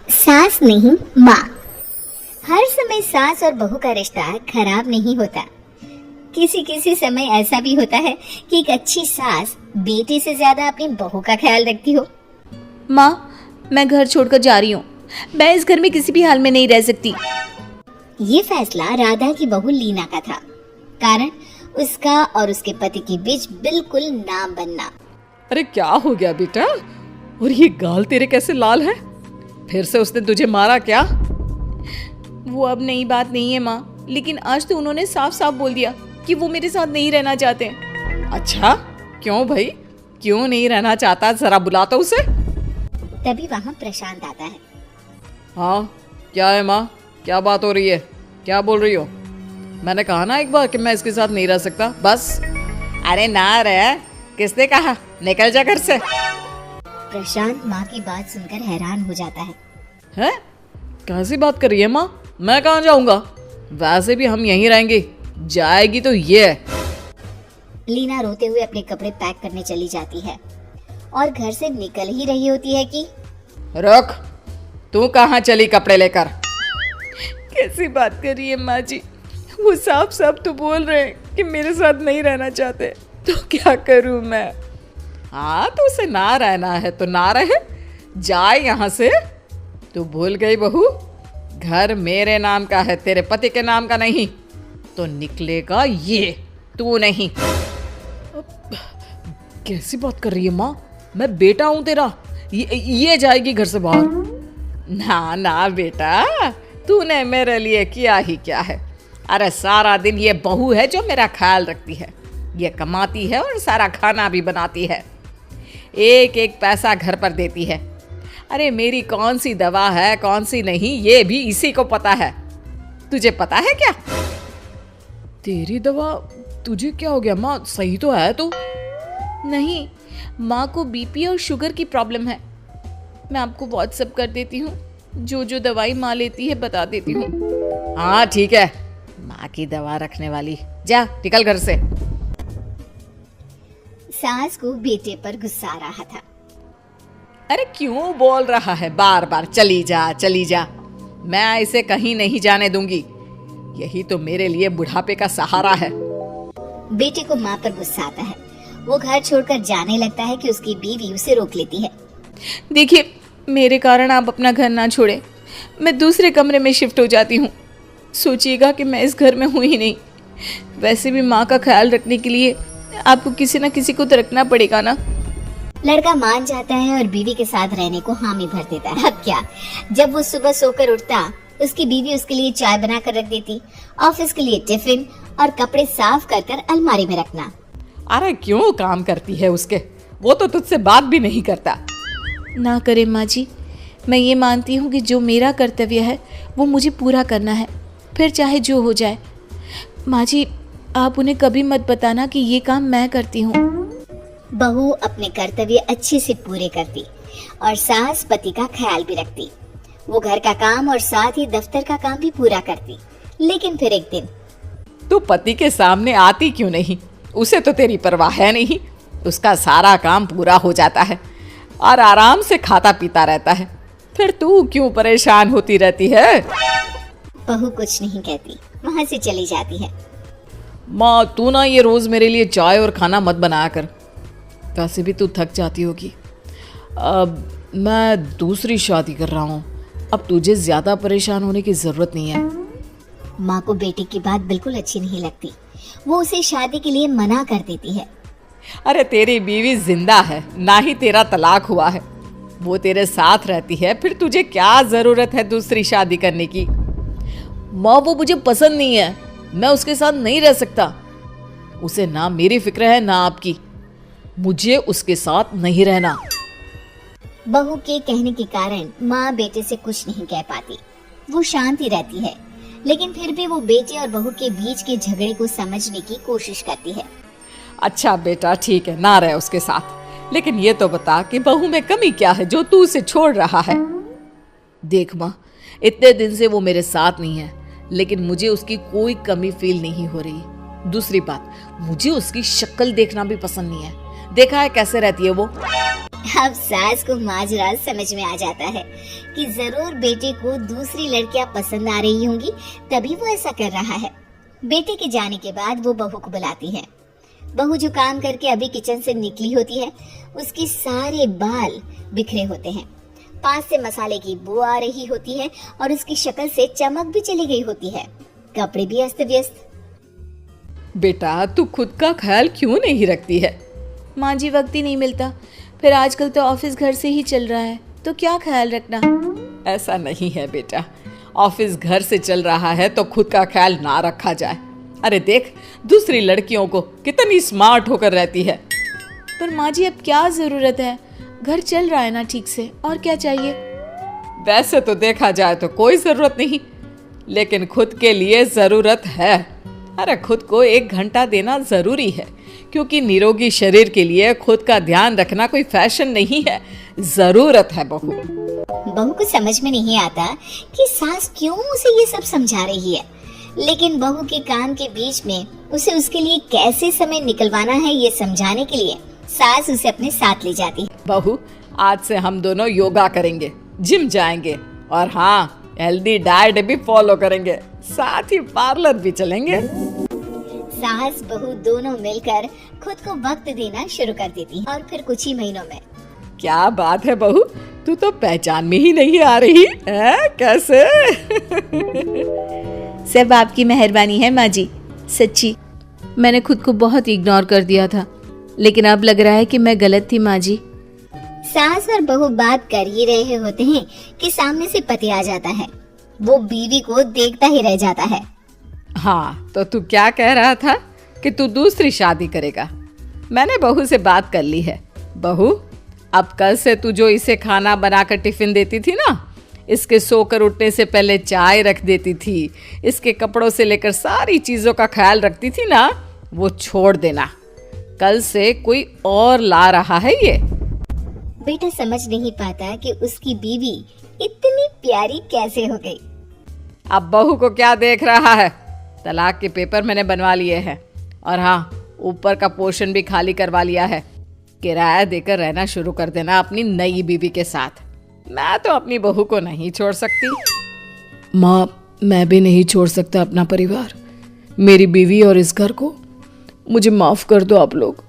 सास नहीं माँ। हर समय सास और बहू का रिश्ता खराब नहीं होता। किसी किसी समय ऐसा भी होता है कि एक अच्छी सास बेटे से ज्यादा अपनी बहू का ख्याल रखती हो। माँ, मैं घर छोड़कर जा रही हूँ। मैं इस घर में किसी भी हाल में नहीं रह सकती। ये फैसला राधा की बहू लीना का था, कारण उसका और उसके पति के बीच बिल्कुल ना बनना। अरे क्या हो गया बेटा? और ये गाल तेरे कैसे लाल है? फिर से उसने तुझे मारा क्या? वो अब नई बात नहीं है माँ, लेकिन आज तो उन्होंने साफ साफ बोल दिया कि वो मेरे साथ नहीं रहना चाहते। अच्छा, क्यों भाई? क्यों नहीं रहना चाहता? जरा बुला तो उसे। तभी वहाँ प्रशांत आता है। हाँ, क्या है माँ? क्या बात हो रही है? क्या बोल रही हो? मैंने कहा ना एक बार कि मैं इसके साथ नहीं रह सकता, बस। अरे ना रे, किसने कहा? निकल जा घर से। प्रशांत माँ की बात सुनकर हैरान हो जाता है। हैं? कैसी बात कर रही है माँ? मैं कहाँ जाऊंगा? वैसे भी हम यहीं रहेंगे। जाएगी तो ये। लीना रोते हुए अपने कपड़े पैक करने चली जाती है और घर से निकल ही रही होती है कि रुक, तू कहाँ चली कपड़े लेकर? कैसी बात कर रही है माँ जी? वो साफ साफ तो बोल रहे हैं कि मेरे साथ नहीं रहना चाहते, तो क्या करूँ मैं? हाँ, तो उसे ना रहना है तो ना रहे, जाए यहाँ से। तू भूल गई बहू, घर मेरे नाम का है, तेरे पति के नाम का नहीं। तो निकलेगा ये, तू नहीं। कैसी बात कर रही है माँ? मैं बेटा हूँ तेरा, ये जाएगी घर से बाहर। ना ना बेटा, तूने मेरे लिए किया ही क्या है? अरे सारा दिन ये बहू है जो मेरा ख्याल रखती है। ये कमाती है और सारा खाना भी बनाती है, एक एक पैसा घर पर देती है। अरे मेरी कौन सी दवा है कौन सी नहीं, ये भी इसी को पता है। तुझे पता है क्या? तेरी दवा? तुझे क्या हो गया माँ? सही तो है तू? नहीं, माँ को बीपी और शुगर की प्रॉब्लम है। मैं आपको व्हाट्सएप कर देती हूँ, जो जो दवाई माँ लेती है बता देती हूँ। हाँ ठीक है, माँ की दवा रखने वाली। जा निकल घर से। सास को बेटे पर गुस्सा आ रहा था। अरे क्यों बोल रहा है बार बार चली जा चली जा? मैं इसे कहीं नहीं जाने दूंगी। यही तो मेरे लिए बुढ़ापे का सहारा है। बेटे को माँ पर गुस्सा आता है। वो घर छोड़कर जाने लगता है कि उसकी बीवी उसे रोक लेती है। देखिए, मेरे कारण आप अपना घर ना छोड़े, मैं दूसरे कमरे में शिफ्ट हो जाती हूँ। सोचिएगा कि मैं इस घर में हूँ ही नहीं। वैसे भी माँ का ख्याल रखने के लिए आपको किसी न किसी को तो रखना पड़ेगा ना। लड़का मान जाता है और बीवी के साथ रहने को हामी भर देता है। अब क्या, जब वो सुबह सोकर उठता, उसकी बीवी उसके लिए चाय बना कर रख देती, ऑफिस के लिए टिफिन और कपड़े साफ कर कर अलमारी में रखना। अरे क्यों काम करती है उसके? वो तो तुझसे बात भी नहीं करता। ना करे माँ जी, मैं ये मानती हूँ कि जो मेरा कर्तव्य है वो मुझे पूरा करना है, फिर चाहे जो हो जाए। माँ जी, आप उन्हें कभी मत बताना कि ये काम मैं करती हूँ। बहू अपने कर्तव्य अच्छे से पूरे करती और सास पति का ख्याल भी रखती। वो घर का काम और साथ ही दफ्तर का काम भी पूरा करती। लेकिन फिर एक दिन, तू पति के सामने आती क्यों नहीं? उसे तो तेरी परवाह है नहीं। उसका सारा काम पूरा हो जाता है और आराम से खाता पीता रहता है। फिर तू क्यों परेशान होती रहती है? बहू कुछ नहीं कहती, वहाँ से चली जाती है। माँ, तू ना ये रोज मेरे लिए चाय और खाना मत बनाया कर। वैसे भी तू थक जाती होगी। अब मैं दूसरी शादी कर रहा हूँ, अब तुझे ज्यादा परेशान होने की जरूरत नहीं है। माँ को बेटे की बात बिल्कुल अच्छी नहीं लगती। वो उसे शादी के लिए मना कर देती है। अरे तेरी बीवी जिंदा है, ना ही तेरा तलाक हुआ है। वो तेरे साथ रहती है, फिर तुझे क्या जरूरत है दूसरी शादी करने की? माँ, वो मुझे पसंद नहीं है, मैं उसके साथ नहीं रह सकता। उसे ना मेरी फिक्र है ना आपकी। मुझे उसके साथ नहीं रहना। बहू के कहने के कारण माँ बेटे से कुछ नहीं कह पाती। वो शांत ही रहती है, लेकिन फिर भी वो बेटे और बहू के बीच के झगड़े को समझने की कोशिश करती है। अच्छा बेटा ठीक है, ना रहे उसके साथ, लेकिन ये तो बता कि बहू में कमी क्या है जो तू उसे छोड़ रहा है? देख माँ, इतने दिन से वो मेरे साथ नहीं है, लेकिन मुझे उसकी कोई कमी फील नहीं हो रही। दूसरी बात, मुझे उसकी शक्ल देखना भी पसंद नहीं है। देखा है कैसे रहती है वो? अब सास को माजरा समझ में आ जाता है कि जरूर बेटे को दूसरी लड़कियां पसंद आ रही होंगी, तभी वो ऐसा कर रहा है। बेटे के जाने के बाद वो बहू को बुलाती है। बहू जो काम करके अभी किचन से निकली होती है, उसके सारे बाल बिखरे होते हैं, पास से मसाले की बू आ रही होती है और उसकी शक्ल से चमक भी चली गई होती है, कपड़े भी अस्त व्यस्त। बेटा तू खुद का ख्याल क्यों नहीं रखती है? माँ जी वक्त ही नहीं मिलता, फिर आजकल तो ऑफिस घर से ही चल रहा है, तो क्या ख्याल रखना। ऐसा नहीं है बेटा, ऑफिस घर से चल रहा है तो खुद का ख्याल ना रखा जाए। अरे देख दूसरी लड़कियों को कितनी स्मार्ट होकर रहती है। पर माँ जी अब क्या जरूरत है, घर चल रहा है ना ठीक से, और क्या चाहिए। वैसे तो देखा जाए तो कोई जरूरत नहीं, लेकिन खुद के लिए जरूरत है। अरे खुद को 1 घंटा देना जरूरी है, क्योंकि निरोगी शरीर के लिए खुद का ध्यान रखना कोई फैशन नहीं है, जरूरत है। बहू को समझ में नहीं आता कि सास क्यों उसे ये सब समझा रही है, लेकिन बहू के काम के बीच में उसे उसके लिए कैसे समय निकलवाना है ये समझाने के लिए सास उसे अपने साथ ले जाती है। बहू आज से हम दोनों योगा करेंगे, जिम जाएंगे और हाँ हेल्दी डाइट भी फॉलो करेंगे, साथ ही पार्लर भी चलेंगे। सास बहू दोनों मिलकर खुद को वक्त देना शुरू कर देती है और फिर कुछ ही महीनों में। क्या बात है बहू, तू तो पहचान में ही नहीं आ रही है, कैसे? सब आपकी मेहरबानी है माँ जी, सच्ची मैंने खुद को बहुत इग्नोर कर दिया था, लेकिन अब लग रहा है कि मैं गलत थी माँ जी। सास और बहू बात कर ही रहे होते हैं कि सामने से पति आ जाता है। वो बीवी को देखता ही रह जाता है। हाँ तो तू क्या कह रहा था कि तू दूसरी शादी करेगा? मैंने बहू से बात कर ली है। बहू अब कल से तू जो इसे खाना बनाकर टिफिन देती थी ना, इसके सोकर उठने से पहले चाय रख देती थी, इसके कपड़ों से लेकर सारी चीजों का ख्याल रखती थी ना, वो छोड़ देना। कल से कोई और ला रहा है ये। बेटा समझ नहीं पाता कि उसकी बीवी इतनी प्यारी कैसे हो गई। अब बहू को क्या देख रहा है? तलाक के पेपर मैंने बनवा लिए हैं और हाँ ऊपर का पोर्शन भी खाली करवा लिया है। किराया देकर रहना शुरू कर देना अपनी नई बीवी के साथ। मैं तो अपनी बहू को नहीं छोड़ सकती। माँ मैं भी नहीं छोड़ सकता अपना परिवार, मेरी बीवी और इस घर को। मुझे माफ कर दो आप लोग।